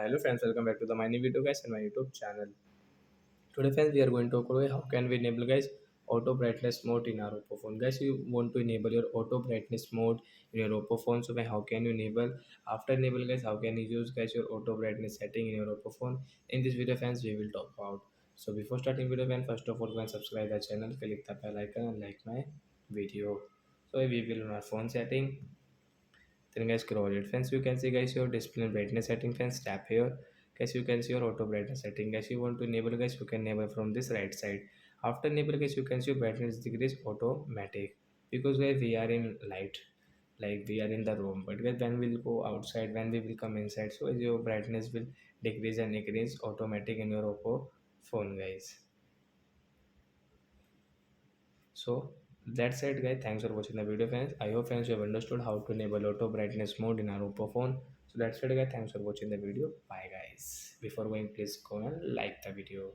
Hello friends, welcome back to the my new video guys and my YouTube channel. Today friends we are going to talk about how can we enable guys auto brightness mode in our Oppo phone. Guys, you want to enable your auto brightness mode in your Oppo phone. So how can you enable? After enable guys, how can you use guys your auto brightness setting in your Oppo phone? In this video friends we will talk about. So before starting video friends, first of all go and subscribe the channel, click the bell icon and like my video. So we will on our phone setting. Then guys scroll it friends, you can see guys your display brightness setting. Friends tap here guys, you can see your auto brightness setting. Guys, you want to enable guys, you can enable from this right side. After enable guys, you can see your brightness decrease automatic, because guys we are in light, like we are in the room, but guys when we'll go outside, when we will come inside, so your brightness will decrease and increase automatic in your Oppo phone guys. So that's it guys, thanks for watching the video friends. I hope friends you have understood how to enable auto brightness mode in our Oppo phone. So that's it guys, thanks for watching the video. Bye guys. Before going, please go and like the video.